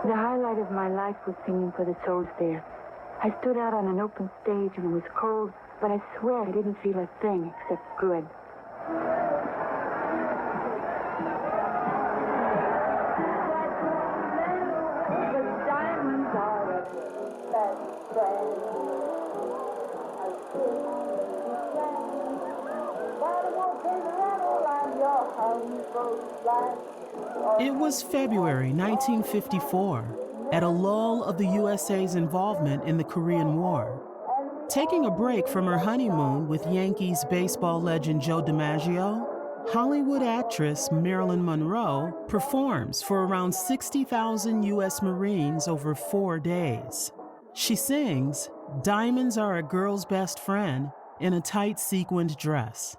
The highlight of my life was singing for the Souls there. I stood out on an open stage and it was cold, but I swear I didn't feel a thing except good. It was February 1954, at a lull of the USA's involvement in the Korean War. Taking a break from her honeymoon with Yankees baseball legend Joe DiMaggio, Hollywood actress Marilyn Monroe performs for around 60,000 U.S. Marines over 4 days. She sings, "Diamonds Are a Girl's Best Friend," in a tight sequined dress.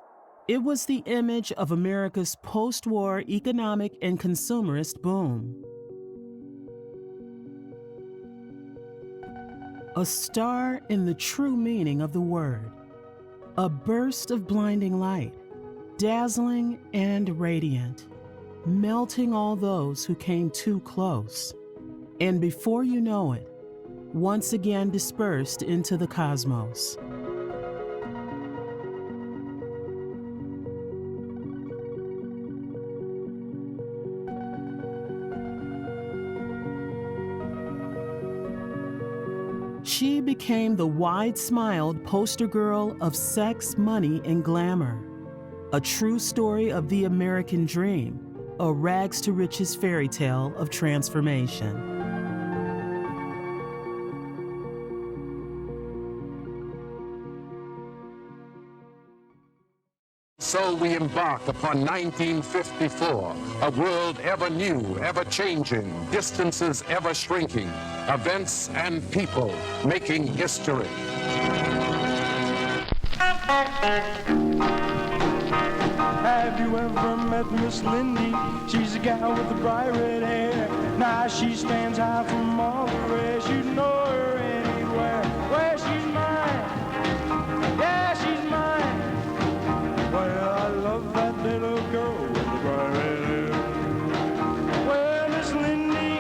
It was the image of America's post-war economic and consumerist boom. A star in the true meaning of the word. A burst of blinding light, dazzling and radiant, melting all those who came too close. And before you know it, once again dispersed into the cosmos. She became the wide-smiled poster girl of sex, money, and glamour. A true story of the American dream, a rags-to-riches fairy tale of transformation. So we embark upon 1954, a world ever new, ever changing, distances ever shrinking, events and people making history. Have you ever met Miss Lindy? She's a gal with the bright red hair. Now she stands high from all the rest. You know her anywhere. Well, she's mine. Yeah, she's mine. Well, I love that little girl with the bright red hair. Well, Miss Lindy,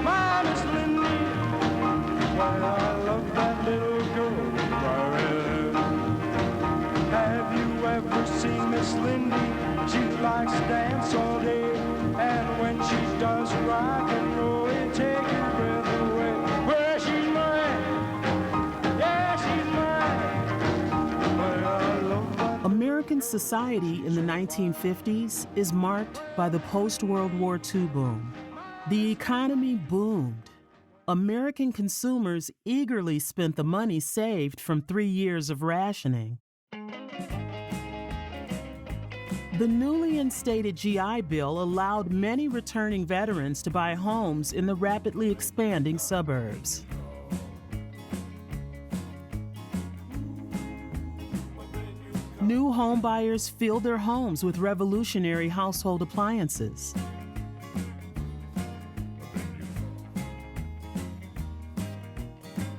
my Miss Lindy. Well, I love that little girl with the bright red hair. Have you ever seen Miss Lindy? She likes to dance all day, and when she does rock and roll, it takes your breath away. Well, she's mine. Yeah, she's mine. Well, I love that. American society in the 1950s is marked by the post-World War II boom. The economy boomed. American consumers eagerly spent the money saved from 3 years of rationing. The newly instated GI Bill allowed many returning veterans to buy homes in the rapidly expanding suburbs. New home buyers filled their homes with revolutionary household appliances.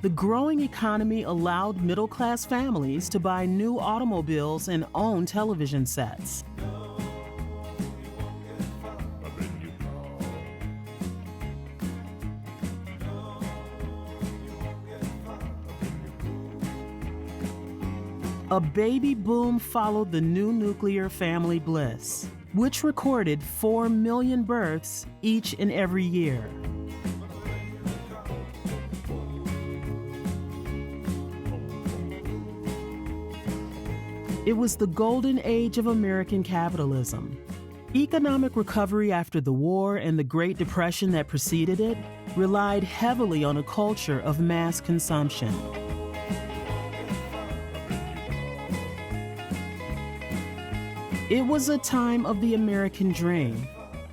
The growing economy allowed middle-class families to buy new automobiles and own television sets. A baby boom followed the new nuclear family bliss, which recorded 4 million births each and every year. It was the golden age of American capitalism. Economic recovery after the war and the Great Depression that preceded it relied heavily on a culture of mass consumption. It was a time of the American dream,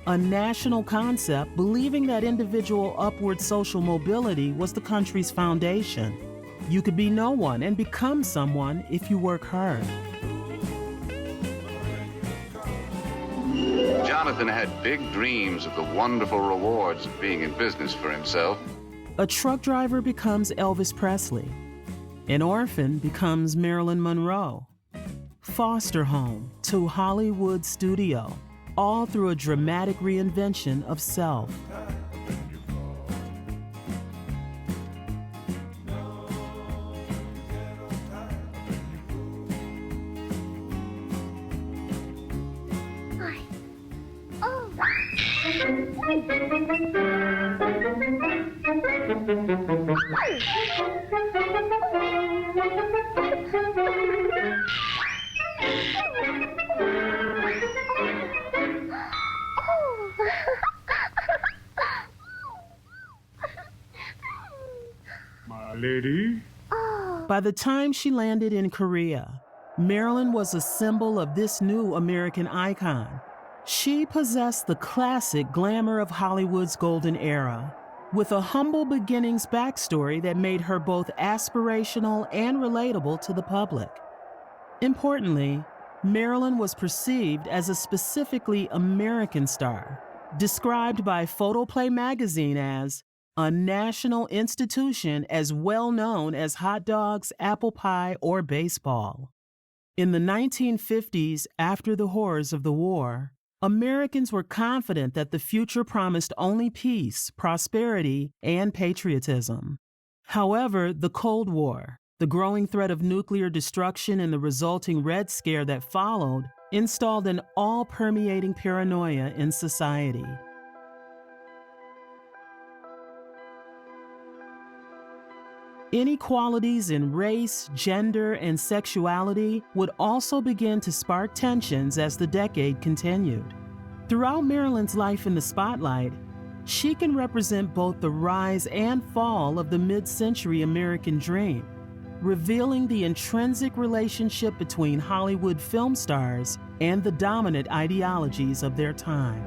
a national concept believing that individual upward social mobility was the country's foundation. You could be no one and become someone if you work hard. Jonathan had big dreams of the wonderful rewards of being in business for himself. A truck driver becomes Elvis Presley. An orphan becomes Marilyn Monroe. Foster home to Hollywood studio, all through a dramatic reinvention of self. My lady. By the time she landed in Korea, Marilyn was a symbol of this new American icon. She possessed the classic glamour of Hollywood's golden era, with a humble beginnings backstory that made her both aspirational and relatable to the public. Importantly, Marilyn was perceived as a specifically American star, described by Photoplay magazine as a national institution as well known as hot dogs, apple pie, or baseball. In the 1950s, after the horrors of the war, Americans were confident that the future promised only peace, prosperity, and patriotism. However, the Cold War, the growing threat of nuclear destruction and the resulting Red Scare that followed, installed an all-permeating paranoia in society. Inequalities in race, gender, and sexuality would also begin to spark tensions as the decade continued. Throughout Marilyn's life in the spotlight, she can represent both the rise and fall of the mid-century American dream, revealing the intrinsic relationship between Hollywood film stars and the dominant ideologies of their time.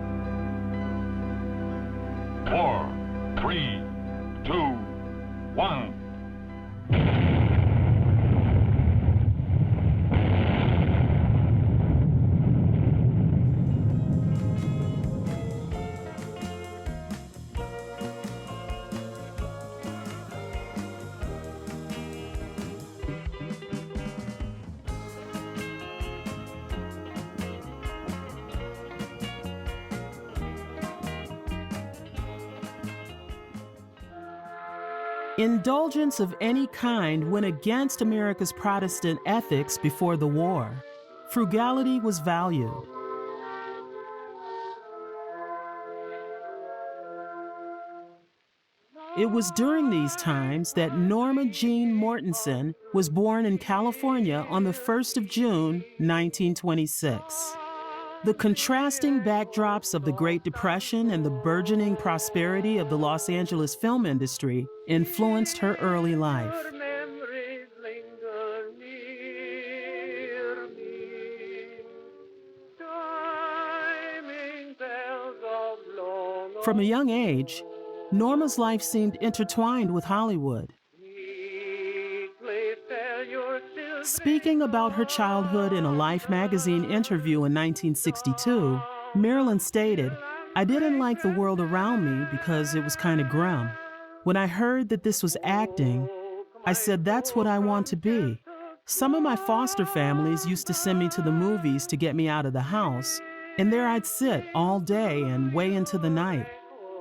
4, 3, 2, 1. Indulgence of any kind went against America's Protestant ethics before the war. Frugality was valued. It was during these times that Norma Jean Mortensen was born in California on the 1st of June, 1926. The contrasting backdrops of the Great Depression and the burgeoning prosperity of the Los Angeles film industry influenced her early life. From a young age, Norma's life seemed intertwined with Hollywood. Speaking about her childhood in a Life magazine interview in 1962, Marilyn stated, "I didn't like the world around me because it was kind of grim. When I heard that this was acting, I said that's what I want to be. Some of my foster families used to send me to the movies to get me out of the house, and there I'd sit all day and way into the night.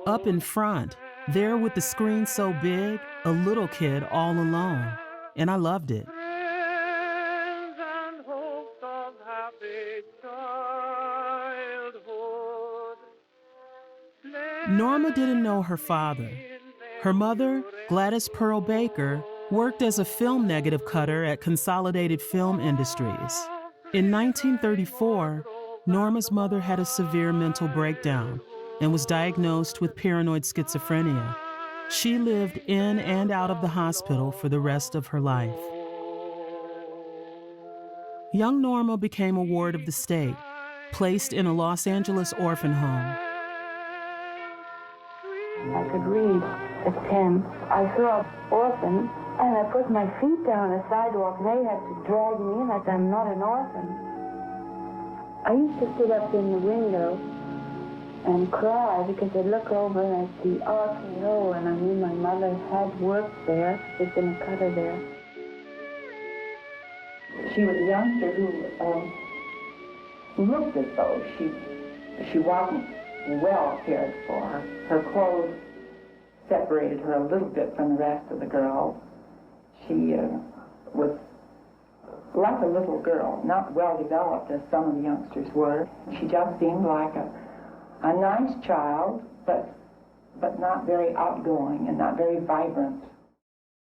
Up in front, there with the screen so big, a little kid all alone. And I loved it." Norma didn't know her father. Her mother, Gladys Pearl Baker, worked as a film negative cutter at Consolidated Film Industries. In 1934, Norma's mother had a severe mental breakdown and was diagnosed with paranoid schizophrenia. She lived in and out of the hospital for the rest of her life. Young Norma became a ward of the state, placed in a Los Angeles orphan home. I could read at 10. I saw orphans, and I put my feet down on the sidewalk, and they had to drag me in like I'm not an orphan. I used to sit up in the window and cry because I'd look over at the RKO, and I knew my mother had worked there. She'd been a cutter there. She was a youngster who looked as though she wasn't well cared for. Her clothes separated her a little bit from the rest of the girls. She was like a little girl, not well developed as some of the youngsters were. She just seemed like a nice child, but not very outgoing and not very vibrant.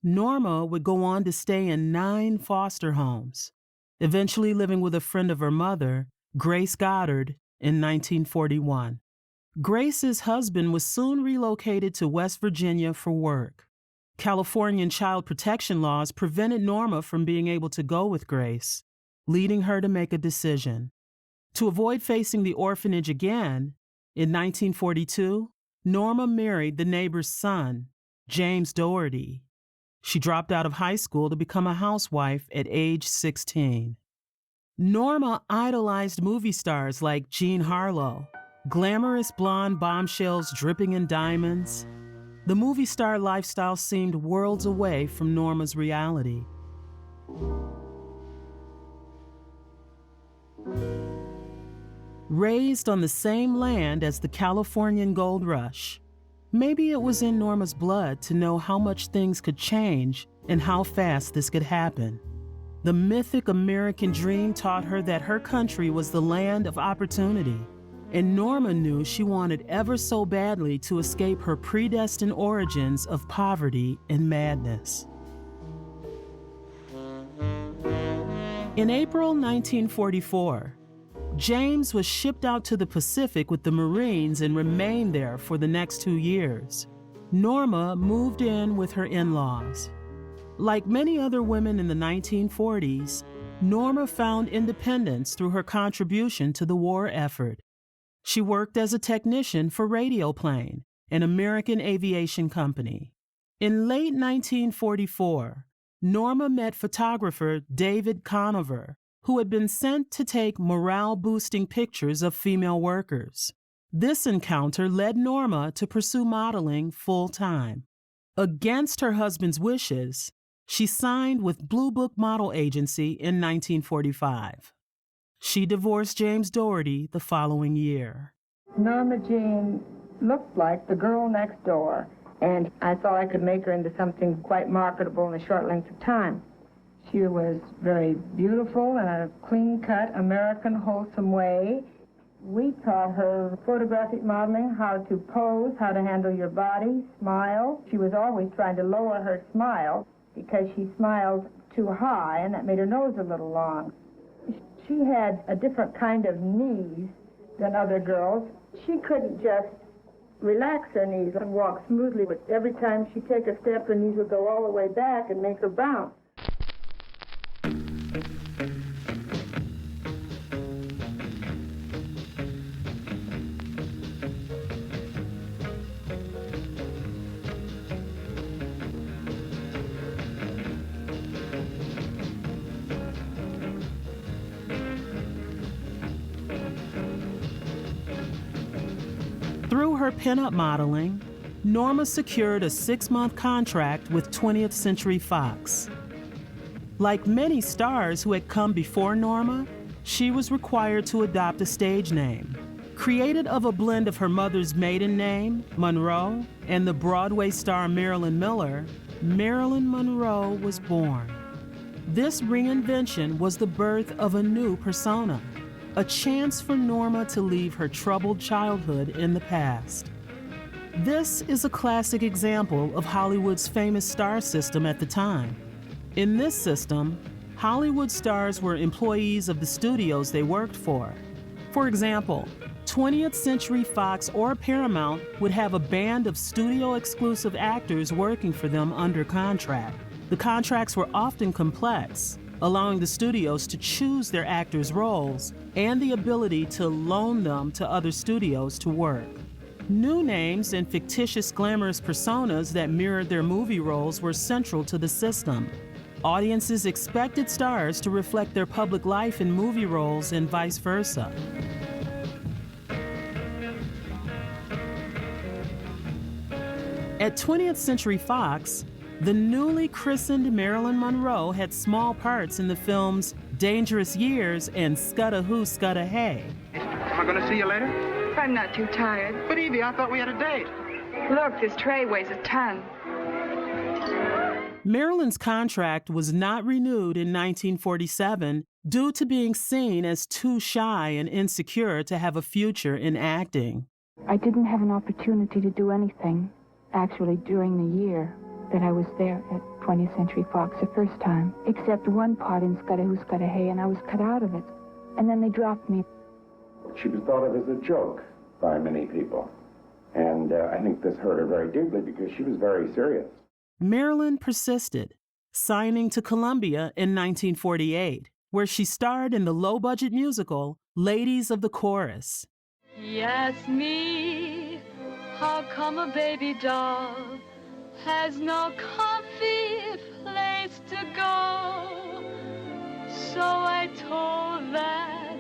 Norma would go on to stay in 9 foster homes, eventually living with a friend of her mother, Grace Goddard, in 1941. Grace's husband was soon relocated to West Virginia for work. Californian child protection laws prevented Norma from being able to go with Grace, leading her to make a decision. To avoid facing the orphanage again, in 1942, Norma married the neighbor's son, James Doherty. She dropped out of high school to become a housewife at age 16. Norma idolized movie stars like Jean Harlow, glamorous blonde bombshells dripping in diamonds. The movie star lifestyle seemed worlds away from Norma's reality. Raised on the same land as the Californian gold rush, maybe it was in Norma's blood to know how much things could change and how fast this could happen. The mythic American dream taught her that her country was the land of opportunity, and Norma knew she wanted ever so badly to escape her predestined origins of poverty and madness. In April 1944, James was shipped out to the Pacific with the Marines and remained there for the next 2 years. Norma moved in with her in-laws. Like many other women in the 1940s, Norma found independence through her contribution to the war effort. She worked as a technician for Radioplane, an American aviation company. In late 1944, Norma met photographer David Conover, who had been sent to take morale-boosting pictures of female workers. This encounter led Norma to pursue modeling full-time. Against her husband's wishes, she signed with Blue Book Model Agency in 1945. She divorced James Doherty the following year. Norma Jean looked like the girl next door, and I thought I could make her into something quite marketable in a short length of time. She was very beautiful in a clean-cut, American, wholesome way. We taught her photographic modeling, how to pose, how to handle your body, smile. She was always trying to lower her smile because she smiled too high, and that made her nose a little long. She had a different kind of knees than other girls. She couldn't just relax her knees and walk smoothly, but every time she'd take a step, her knees would go all the way back and make her bounce. Through her pinup modeling, Norma secured a 6-month contract with 20th Century Fox. Like many stars who had come before Norma, she was required to adopt a stage name. Created of a blend of her mother's maiden name, Monroe, and the Broadway star Marilyn Miller, Marilyn Monroe was born. This reinvention was the birth of a new persona, a chance for Norma to leave her troubled childhood in the past. This is a classic example of Hollywood's famous star system at the time. In this system, Hollywood stars were employees of the studios they worked for. For example, 20th Century Fox or Paramount would have a band of studio-exclusive actors working for them under contract. The contracts were often complex, allowing the studios to choose their actors' roles and the ability to loan them to other studios to work. New names and fictitious glamorous personas that mirrored their movie roles were central to the system. Audiences expected stars to reflect their public life in movie roles and vice versa. At 20th Century Fox, the newly christened Marilyn Monroe had small parts in the films Dangerous Years and Scudda Hoo, Scudda Hey. Am I going to see you later? I'm not too tired. But Evie, I thought we had a date. Look, this tray weighs a ton. Marilyn's contract was not renewed in 1947 due to being seen as too shy and insecure to have a future in acting. I didn't have an opportunity to do anything, actually, during the year that I was there at 20th Century Fox the first time, except one part in Scudda Who Scudda Hey, and I was cut out of it. And then they dropped me. She was thought of as a joke by many people. And I think this hurt her very deeply because she was very serious. Marilyn persisted, signing to Columbia in 1948, where she starred in the low-budget musical Ladies of the Chorus. He asked me, how come a baby doll has no comfy place to go? So I told that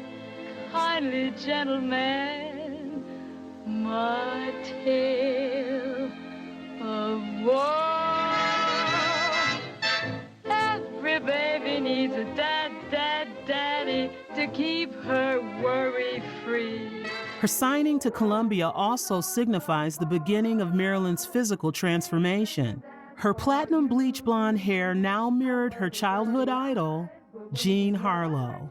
kindly gentleman my tale of woe. Every baby needs a daddy to keep her worry-free. Her signing to Columbia also signifies the beginning of Marilyn's physical transformation. Her platinum bleach blonde hair now mirrored her childhood idol, Jean Harlow.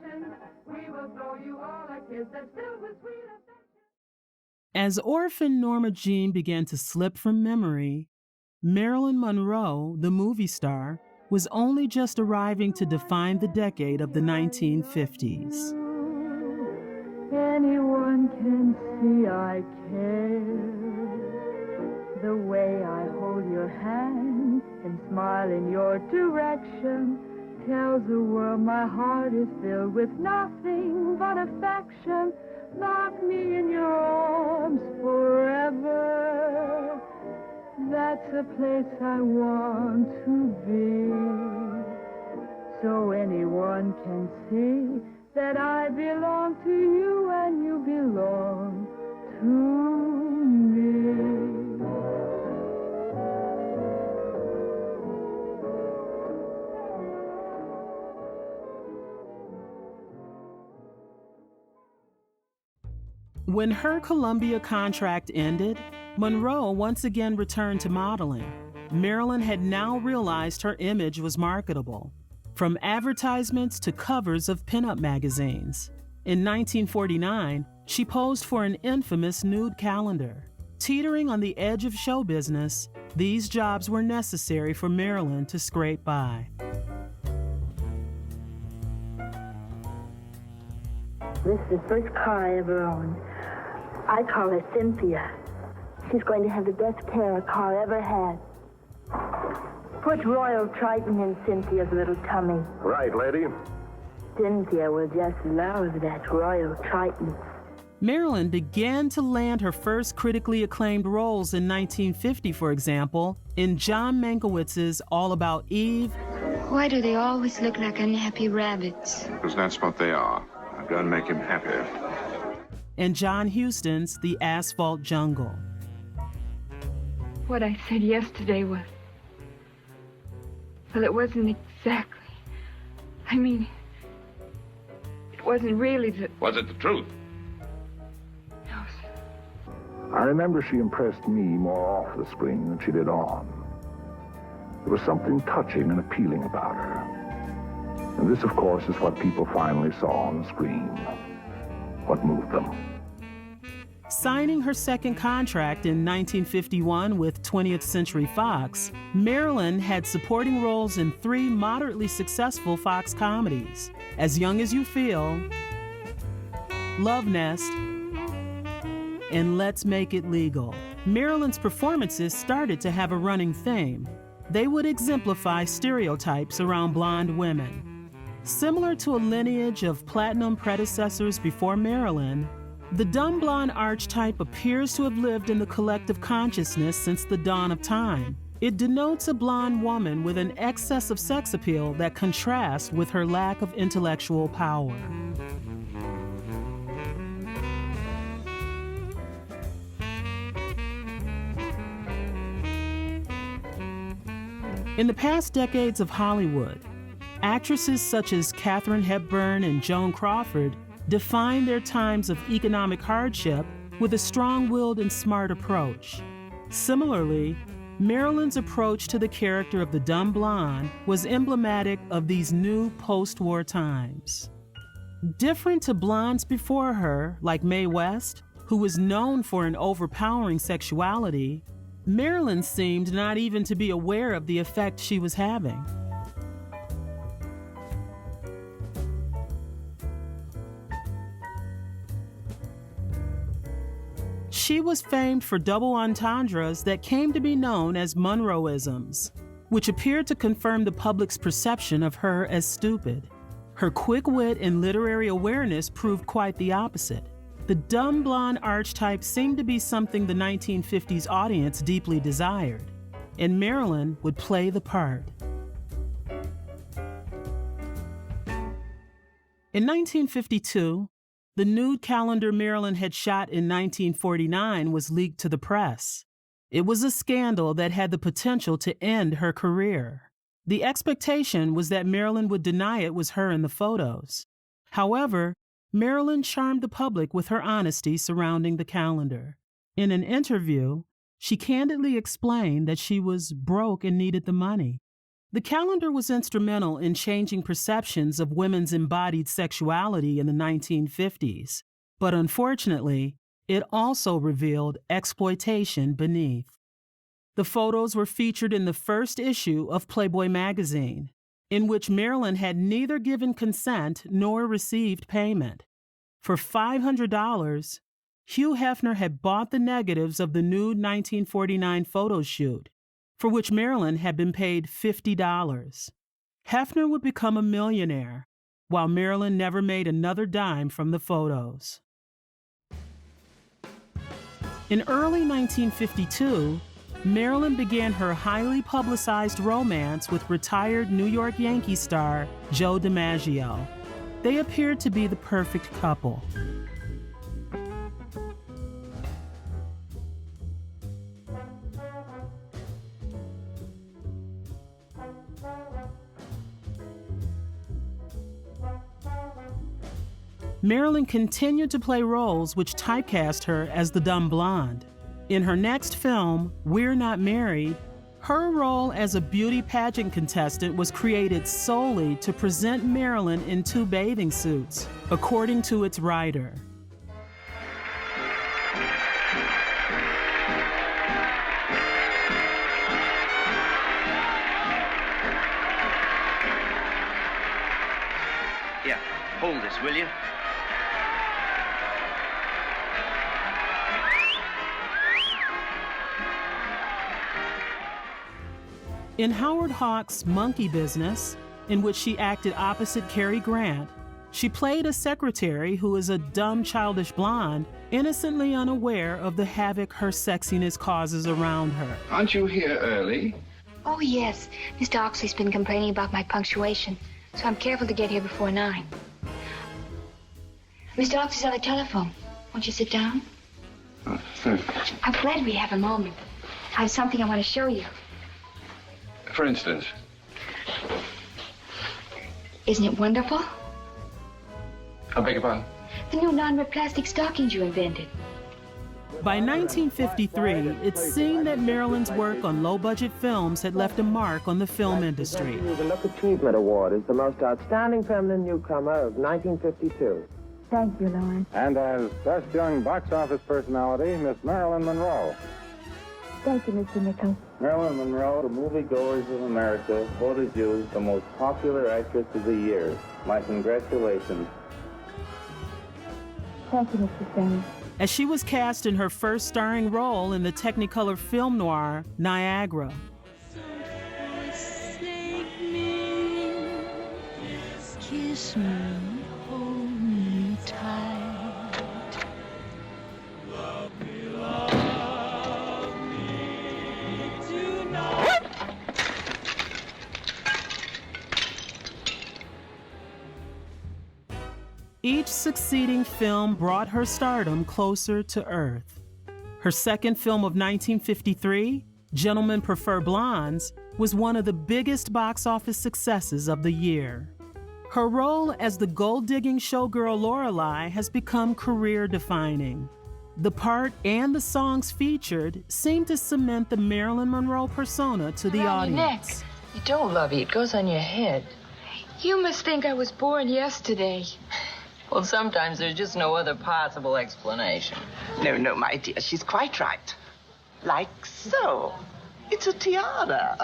As orphan Norma Jean began to slip from memory, Marilyn Monroe, the movie star, was only just arriving to define the decade of the 1950s. Anyone can see I care. The way I hold your hand and smile in your direction tells the world my heart is filled with nothing but affection. Lock me in your arms forever. That's a place I want to be. So anyone can see that I belong to you and you belong to me. When her Columbia contract ended, Monroe once again returned to modeling. Marilyn had now realized her image was marketable, from advertisements to covers of pinup magazines. In 1949, she posed for an infamous nude calendar. Teetering on the edge of show business, these jobs were necessary for Marilyn to scrape by. This is the first car I ever owned. I call her Cynthia. She's going to have the best care a car ever had. Put Royal Triton in Cynthia's little tummy. Right, lady. Cynthia will just love that Royal Triton. Marilyn began to land her first critically acclaimed roles in 1950, for example, in John Mankiewicz's All About Eve. Why do they always look like unhappy rabbits? Because that's what they are. I'm going to make him happy. And John Huston's The Asphalt Jungle. What I said yesterday was... well, it wasn't exactly... I mean... it wasn't really the... Was it the truth? No, sir. I remember she impressed me more off the screen than she did on. There was something touching and appealing about her. And this, of course, is what people finally saw on the screen. What moved them. Signing her second contract in 1951 with 20th Century Fox, Marilyn had supporting roles in 3 moderately successful Fox comedies: As Young as You Feel, Love Nest, and Let's Make It Legal. Marilyn's performances started to have a running theme. They would exemplify stereotypes around blonde women. Similar to a lineage of platinum predecessors before Marilyn, the dumb blonde archetype appears to have lived in the collective consciousness since the dawn of time. It denotes a blonde woman with an excess of sex appeal that contrasts with her lack of intellectual power. In the past decades of Hollywood, actresses such as Katharine Hepburn and Joan Crawford defined their times of economic hardship with a strong-willed and smart approach. Similarly, Marilyn's approach to the character of the dumb blonde was emblematic of these new post-war times. Different to blondes before her, like Mae West, who was known for an overpowering sexuality, Marilyn seemed not even to be aware of the effect she was having. She was famed for double entendres that came to be known as Monroeisms, which appeared to confirm the public's perception of her as stupid. Her quick wit and literary awareness proved quite the opposite. The dumb blonde archetype seemed to be something the 1950s audience deeply desired, and Marilyn would play the part. In 1952, the nude calendar Marilyn had shot in 1949 was leaked to the press. It was a scandal that had the potential to end her career. The expectation was that Marilyn would deny it was her in the photos. However, Marilyn charmed the public with her honesty surrounding the calendar. In an interview, she candidly explained that she was broke and needed the money. The calendar was instrumental in changing perceptions of women's embodied sexuality in the 1950s, but unfortunately, it also revealed exploitation beneath. The photos were featured in the first issue of Playboy magazine, in which Marilyn had neither given consent nor received payment. For $500, Hugh Hefner had bought the negatives of the nude 1949 photo shoot, for which Marilyn had been paid $50. Hefner would become a millionaire, while Marilyn never made another dime from the photos. In early 1952, Marilyn began her highly publicized romance with retired New York Yankees star Joe DiMaggio. They appeared to be the perfect couple. Marilyn continued to play roles which typecast her as the dumb blonde. In her next film, We're Not Married, her role as a beauty pageant contestant was created solely to present Marilyn in 2 bathing suits, according to its writer. Yeah, hold this, will you? In Howard Hawks' Monkey Business, in which she acted opposite Cary Grant, she played a secretary who is a dumb, childish blonde, innocently unaware of the havoc her sexiness causes around her. Aren't you here early? Oh, yes. Mr. Oxley's been complaining about my punctuation, so I'm careful to get here before 9. Mr. Oxley's on the telephone. Won't you sit down? I'm glad we have a moment. I have something I want to show you. For instance? Isn't it wonderful? I beg your pardon? The new non-rip plastic stockings you invented. By 1953, it seemed that Marilyn's work on low-budget films had left a mark on the film industry. The Look Achievement Award is the most outstanding feminine newcomer of 1952. Thank you, Lauren. And as Best Young Box Office Personality, Miss Marilyn Monroe. Thank you, Mr. Nichols. Marilyn Monroe, the moviegoers of America, voted you the most popular actress of the year. My congratulations. Thank you, Mr. Sims. As she was cast in her first starring role in the Technicolor film noir, Niagara. Kiss me, hold me tight. Each succeeding film brought her stardom closer to earth. Her second film of 1953, Gentlemen Prefer Blondes, was one of the biggest box office successes of the year. Her role as the gold-digging showgirl Lorelei has become career-defining. The part and the songs featured seem to cement the Marilyn Monroe persona to the Around your audience. neck. You don't, lovey. It goes on your head. You must think I was born yesterday. Well, sometimes there's just no other possible explanation. No, my dear, she's quite right. Like so. It's a tiara.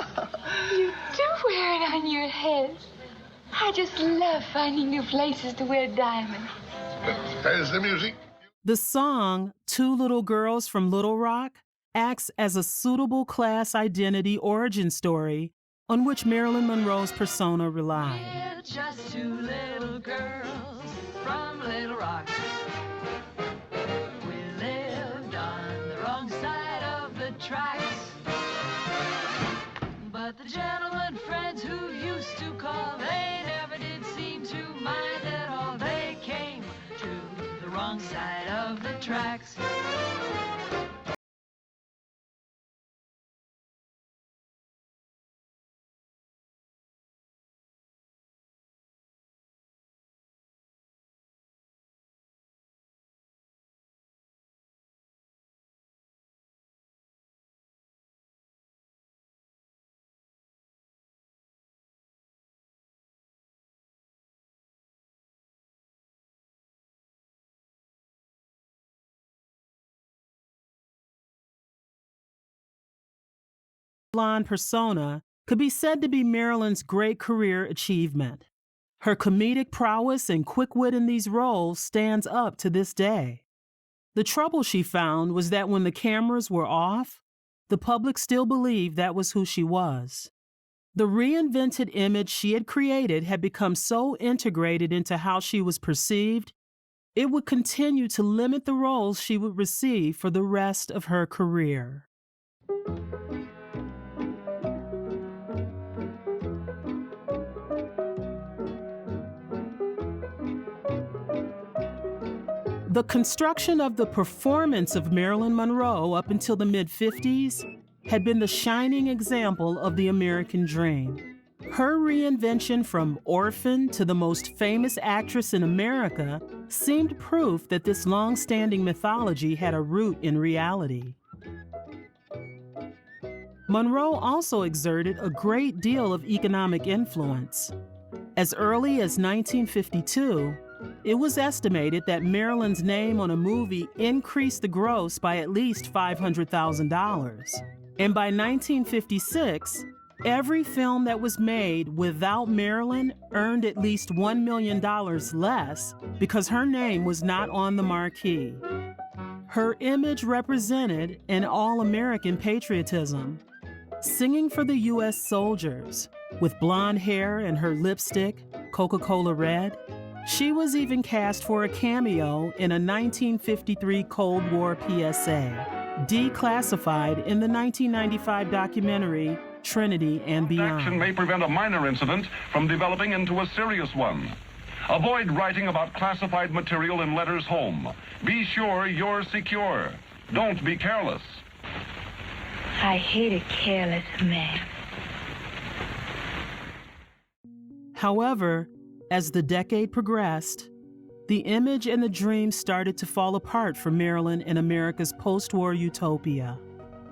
You do wear it on your head. I just love finding new places to wear diamonds. There's the music. The song, Two Little Girls from Little Rock, acts as a suitable class identity origin story on which Marilyn Monroe's persona relied. We're just two little girls from Little Rock. We lived on the wrong side of the tracks. But the gentlemen friends who used to call, they never did seem to mind at all. They came to the wrong side of the tracks. Blonde persona could be said to be Marilyn's great career achievement. Her comedic prowess and quick wit in these roles stands up to this day. The trouble she found was that when the cameras were off, the public still believed that was who she was. The reinvented image she had created had become so integrated into how she was perceived, it would continue to limit the roles she would receive for the rest of her career. The construction of the performance of Marilyn Monroe up until the mid-50s had been the shining example of the American dream. Her reinvention from orphan to the most famous actress in America seemed proof that this long-standing mythology had a root in reality. Monroe also exerted a great deal of economic influence. As early as 1952, it was estimated that Marilyn's name on a movie increased the gross by at least $500,000. And by 1956, every film that was made without Marilyn earned at least $1 million less because her name was not on the marquee. Her image represented an all-American patriotism, singing for the U.S. soldiers with blonde hair and her lipstick, Coca-Cola Red. She was even cast for a cameo in a 1953 Cold War PSA, declassified in the 1995 documentary Trinity and Beyond. Action may prevent a minor incident from developing into a serious one. Avoid writing about classified material in letters home. Be sure you're secure. Don't be careless. I hate a careless man. However, as the decade progressed, the image and the dream started to fall apart for Marilyn in America's post-war utopia.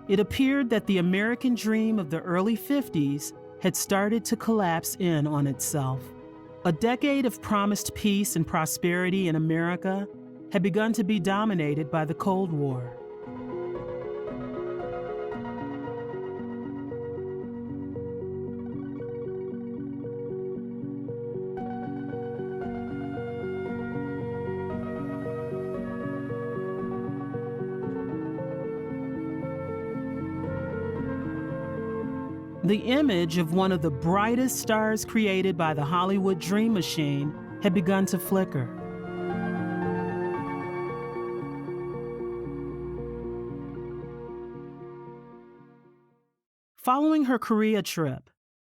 It appeared that the American dream of the early 50s had started to collapse in on itself. A decade of promised peace and prosperity in America had begun to be dominated by the Cold War. The image of one of the brightest stars created by the Hollywood dream machine had begun to flicker. Following her Korea trip,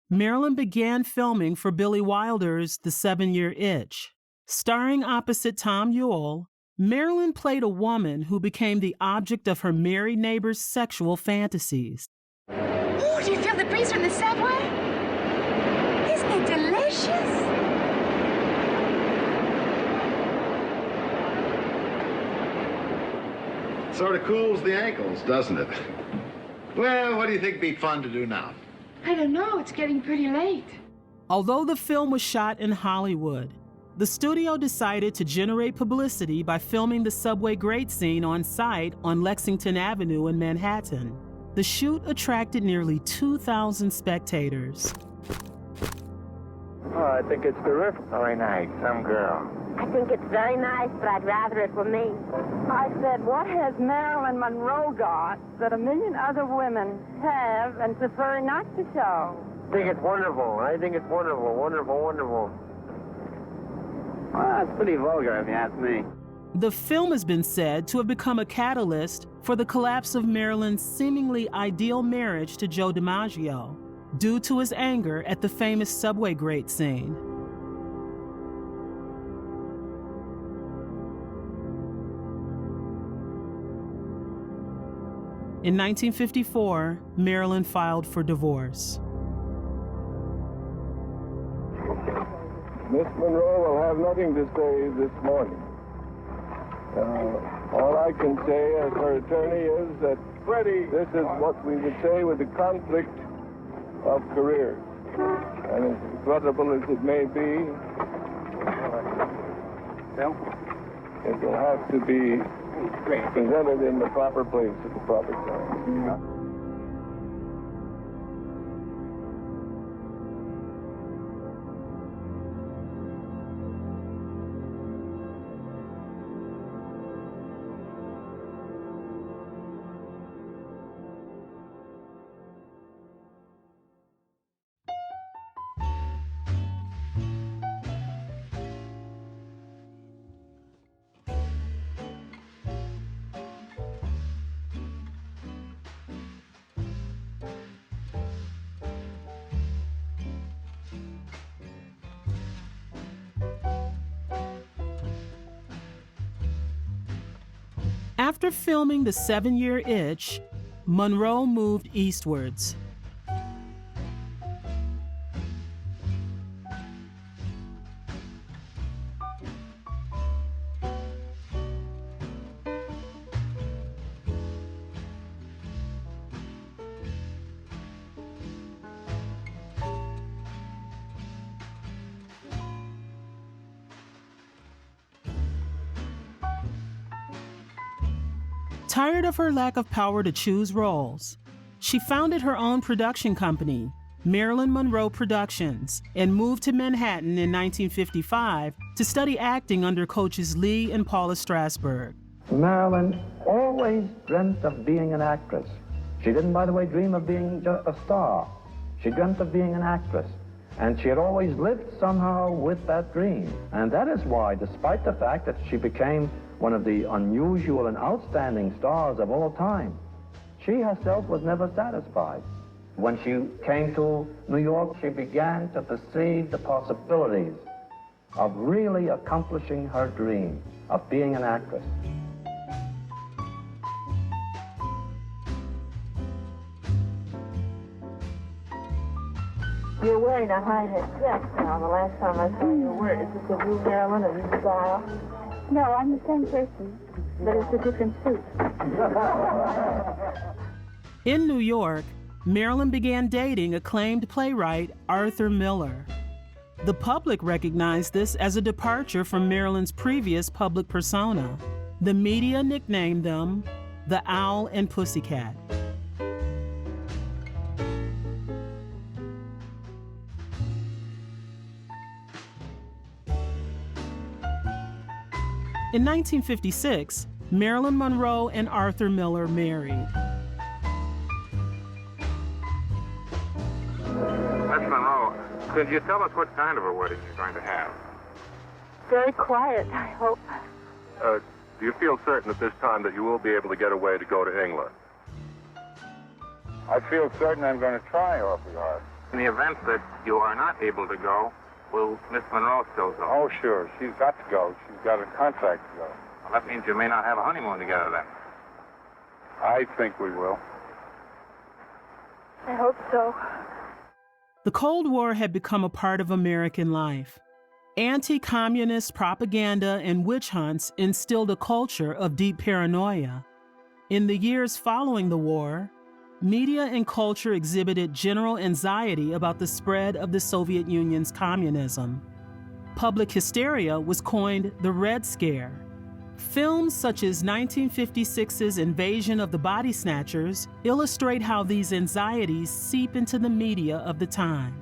Marilyn began filming for Billy Wilder's The 7-Year Itch. Starring opposite Tom Ewell, Marilyn played a woman who became the object of her married neighbor's sexual fantasies. Ooh, do you feel the breeze from the subway? Isn't it delicious? Sort of cools the ankles, doesn't it? Well, what do you think would be fun to do now? I don't know. It's getting pretty late. Although the film was shot in Hollywood, The studio decided to generate publicity by filming the subway grate scene on site on Lexington Avenue in Manhattan. The shoot attracted nearly 2,000 spectators. Oh, I think it's terrific. Very nice. Some girl. I think it's very nice, but I'd rather it were me. I said, what has Marilyn Monroe got that a million other women have and prefer not to show? I think it's wonderful. I think it's wonderful, wonderful, wonderful. Well, it's pretty vulgar, if you ask me. The film has been said to have become a catalyst for the collapse of Marilyn's seemingly ideal marriage to Joe DiMaggio, due to his anger at the famous subway grate scene. In 1954, Marilyn filed for divorce. Miss Monroe will have nothing to say this morning. All I can say as her attorney is that this is what we would say with the conflict of careers. And as regrettable as it may be, it will have to be presented in the proper place at the proper time. After filming The 7-Year Itch, Monroe moved eastwards. Tired of her lack of power to choose roles, she founded her own production company, Marilyn Monroe Productions, and moved to Manhattan in 1955 to study acting under coaches Lee and Paula Strasberg. Marilyn always dreamt of being an actress. She didn't, by the way, dream of being a star. She dreamt of being an actress. And she had always lived somehow with that dream. And that is why, despite the fact that she became one of the unusual and outstanding stars of all time, she herself was never satisfied. When she came to New York, she began to perceive the possibilities of really accomplishing her dream of being an actress. You're wearing a high-hat dress now. The last time I saw you wear it, is this a new Marilyn, a new style? No, I'm the same person, but it's a different suit. In New York, Marilyn began dating acclaimed playwright Arthur Miller. The public recognized this as a departure from Marilyn's previous public persona. The media nicknamed them the Owl and Pussycat. In 1956, Marilyn Monroe and Arthur Miller married. Miss Monroe, could you tell us what kind of a wedding you're going to have? Very quiet, I hope. Do you feel certain at this time that you will be able to get away to go to England? I feel certain I'm going to try awfully hard. In the event that you are not able to go, will Miss Monroe still go? Oh, sure. She's got to go. She's got a contract to go. Well, that means you may not have a honeymoon together then. I think we will. I hope so. The Cold War had become a part of American life. Anti-communist propaganda and witch hunts instilled a culture of deep paranoia. In the years following the war, media and culture exhibited general anxiety about the spread of the Soviet Union's communism. Public hysteria was coined the Red Scare. Films such as 1956's Invasion of the Body Snatchers illustrate how these anxieties seep into the media of the time.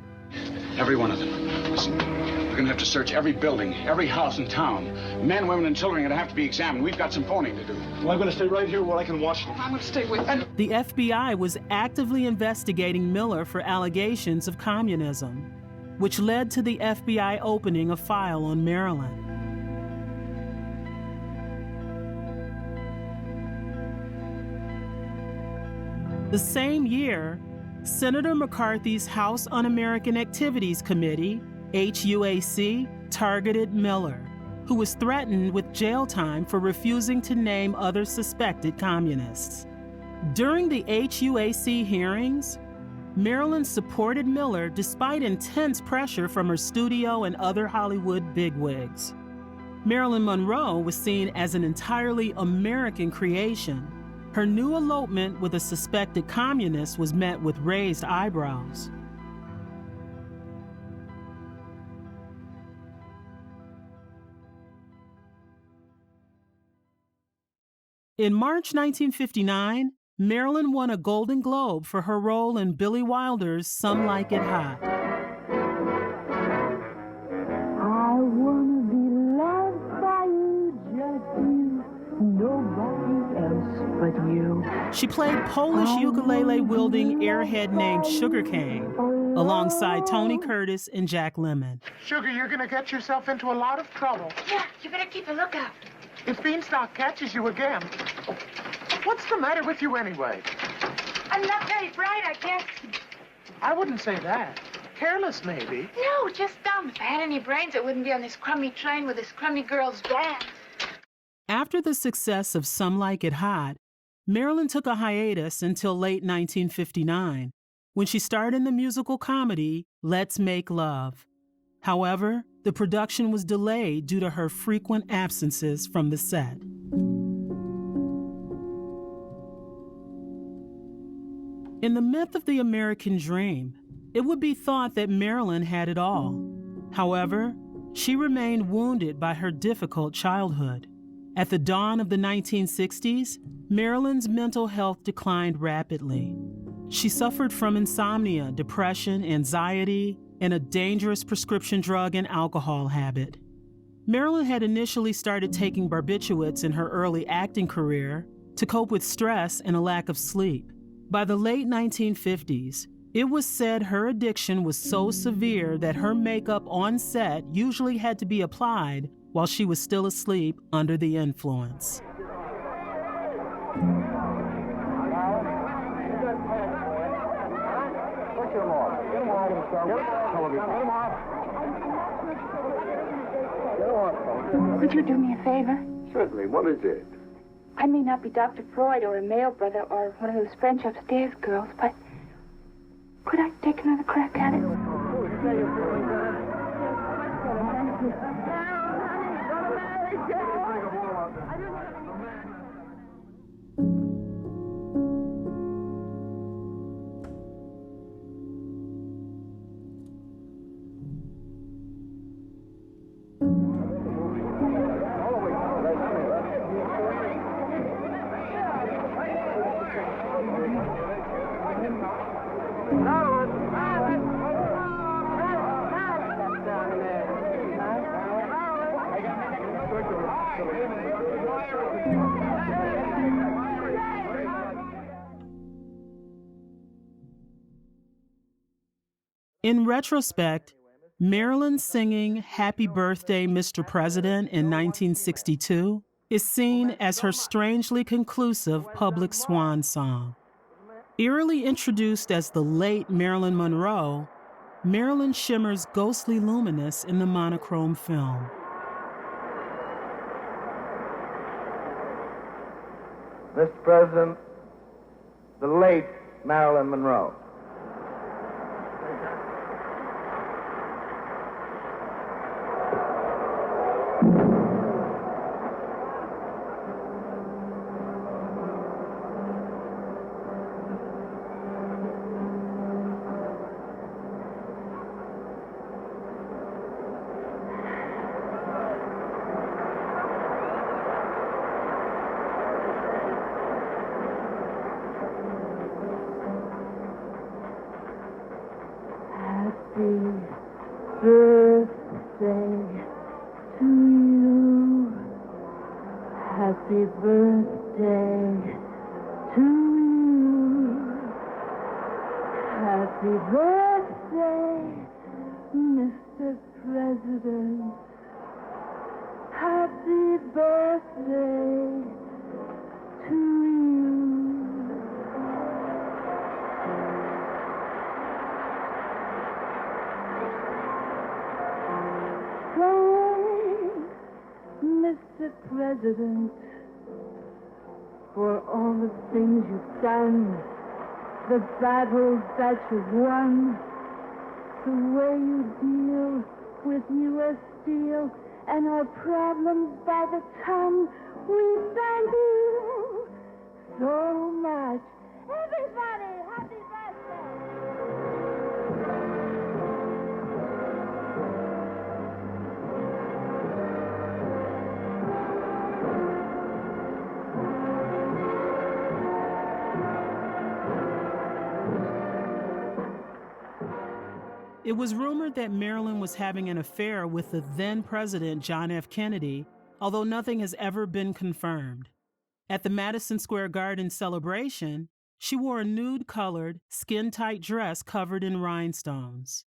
Every one of them. Listen, we're going to have to search every building, every house in town. Men, women, and children are going to have to be examined. We've got some phoning to do. Well, I'm going to stay right here where I can watch them. I'm going to stay with you. The FBI was actively investigating Miller for allegations of communism, which led to the FBI opening a file on Marilyn. The same year, Senator McCarthy's House Un-American Activities Committee, HUAC, targeted Miller, who was threatened with jail time for refusing to name other suspected communists. During the HUAC hearings, Marilyn supported Miller despite intense pressure from her studio and other Hollywood bigwigs. Marilyn Monroe was seen as an entirely American creation. Her new elopement with a suspected communist was met with raised eyebrows. In March 1959, Marilyn won a Golden Globe for her role in Billy Wilder's Some Like It Hot. I wanna be loved by you, just you, nobody else but you. She played Polish ukulele-wielding airhead named Sugarcane, alongside Tony Curtis and Jack Lemmon. Sugar, you're gonna get yourself into a lot of trouble. Yeah, you better keep a lookout. If Beanstalk catches you again, what's the matter with you anyway? I'm not very bright, I guess. I wouldn't say that. Careless, maybe. No, just dumb. If I had any brains, I wouldn't be on this crummy train with this crummy girl's band. After the success of Some Like It Hot, Marilyn took a hiatus until late 1959, when she starred in the musical comedy Let's Make Love. However, the production was delayed due to her frequent absences from the set. In the myth of the American dream, it would be thought that Marilyn had it all. However, she remained wounded by her difficult childhood. At the dawn of the 1960s, Marilyn's mental health declined rapidly. She suffered from insomnia, depression, anxiety, and a dangerous prescription drug and alcohol habit. Marilyn had initially started taking barbiturates in her early acting career to cope with stress and a lack of sleep. By the late 1950s, it was said her addiction was so severe that her makeup on set usually had to be applied while she was still asleep under the influence. Would you do me a favor? Certainly. What is it? I may not be Dr. Freud or a male brother or one of those French upstairs girls, but could I take another crack at it? In retrospect, Marilyn singing Happy Birthday, Mr. President in 1962 is seen as her strangely conclusive public swan song. Eerily introduced as the late Marilyn Monroe, Marilyn shimmers ghostly luminous in the monochrome film. Mr. President, the late Marilyn Monroe. birthday to you. Happy birthday to you. Happy birthday, Mr. President. Happy birthday to you. Thanks, Mr. President, for all the things you've done, the battles that you've won, the way you deal with U.S. Steel and our problems by the ton. We thank you so much. Everybody, happy birthday! It was rumored that Marilyn was having an affair with the then president John F. Kennedy, although nothing has ever been confirmed. At the Madison Square Garden celebration, she wore a nude-colored, skin-tight dress covered in rhinestones.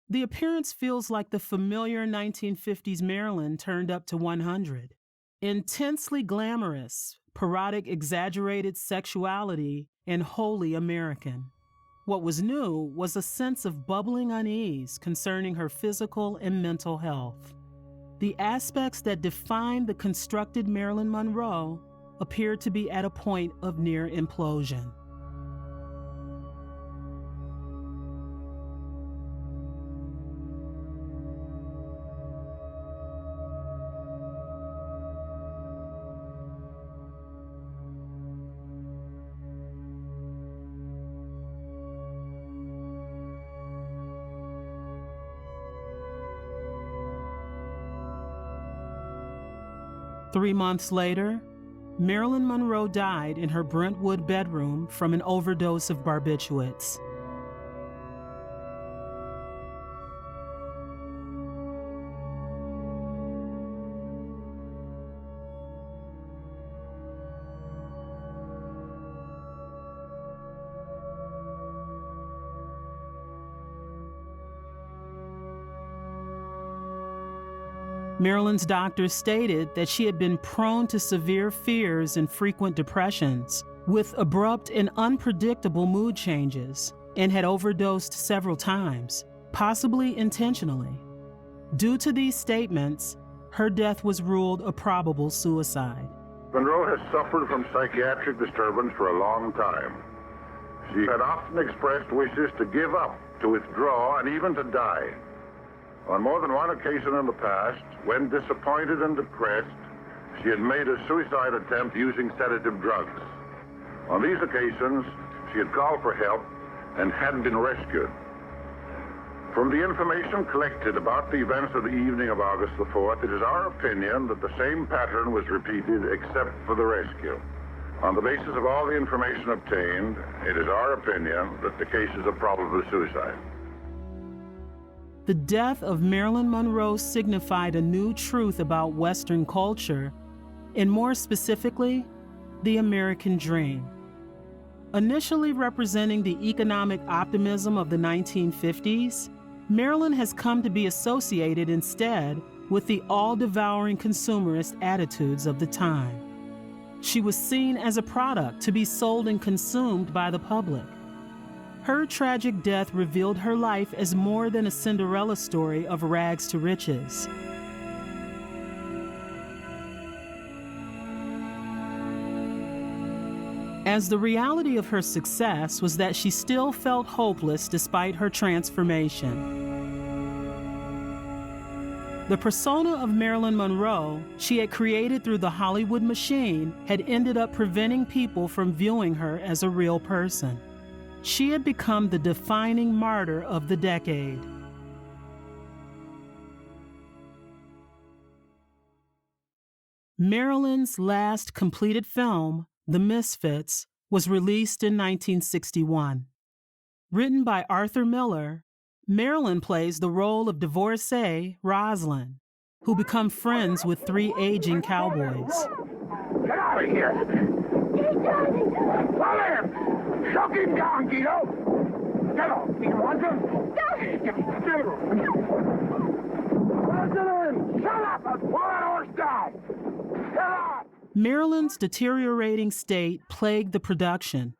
The appearance feels like the familiar 1950s Marilyn turned up to 100. Intensely glamorous, parodic, exaggerated sexuality, and wholly American. What was new was a sense of bubbling unease concerning her physical and mental health. The aspects that defined the constructed Marilyn Monroe appeared to be at a point of near implosion. Three months later, Marilyn Monroe died in her Brentwood bedroom from an overdose of barbiturates. Marilyn's doctors stated that she had been prone to severe fears and frequent depressions, with abrupt and unpredictable mood changes, and had overdosed several times, possibly intentionally. Due to these statements, her death was ruled a probable suicide. Monroe has suffered from psychiatric disturbance for a long time. She had often expressed wishes to give up, to withdraw, and even to die. On more than one occasion in the past, when disappointed and depressed, she had made a suicide attempt using sedative drugs. On these occasions, she had called for help and had been rescued. From the information collected about the events of the evening of August the 4th, it is our opinion that the same pattern was repeated except for the rescue. On the basis of all the information obtained, it is our opinion that the case is a probable suicide. The death of Marilyn Monroe signified a new truth about Western culture, and more specifically, the American dream. Initially representing the economic optimism of the 1950s, Marilyn has come to be associated instead with the all-devouring consumerist attitudes of the time. She was seen as a product to be sold and consumed by the public. Her tragic death revealed her life as more than a Cinderella story of rags to riches. As the reality of her success was that she still felt hopeless despite her transformation. The persona of Marilyn Monroe she had created through the Hollywood machine had ended up preventing people from viewing her as a real person. She had become the defining martyr of the decade. Marilyn's last completed film, The Misfits, was released in 1961. Written by Arthur Miller, Marilyn plays the role of divorcee Rosalind, who become friends with three aging cowboys. Get out of here! Follow him! Shock him down, Guido! Get off! You want him? Rosalind! Shut up and pull that horse down! Get off! Marilyn's deteriorating state plagued the production.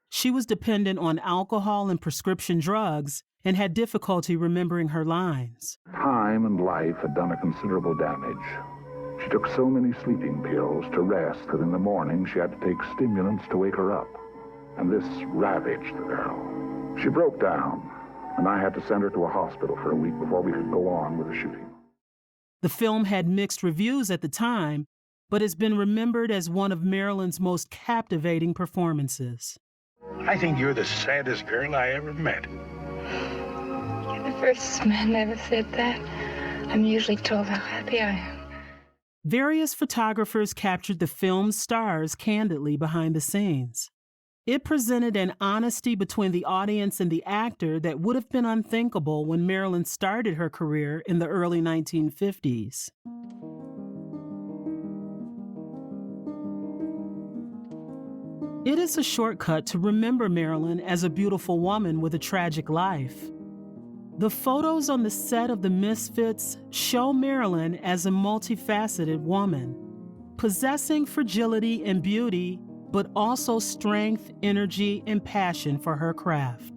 She was dependent on alcohol and prescription drugs and had difficulty remembering her lines. Time and life had done her considerable damage. She took so many sleeping pills to rest that in the morning she had to take stimulants to wake her up. And this ravaged the girl. She broke down, and I had to send her to a hospital for a week before we could go on with the shooting. The film had mixed reviews at the time, but has been remembered as one of Marilyn's most captivating performances. I think you're the saddest girl I ever met. You're the first man ever said that. I'm usually told how happy I am. Various photographers captured the film's stars candidly behind the scenes. It presented an honesty between the audience and the actor that would have been unthinkable when Marilyn started her career in the early 1950s. It is a shortcut to remember Marilyn as a beautiful woman with a tragic life. The photos on the set of The Misfits show Marilyn as a multifaceted woman, possessing fragility and beauty, but also strength, energy, and passion for her craft.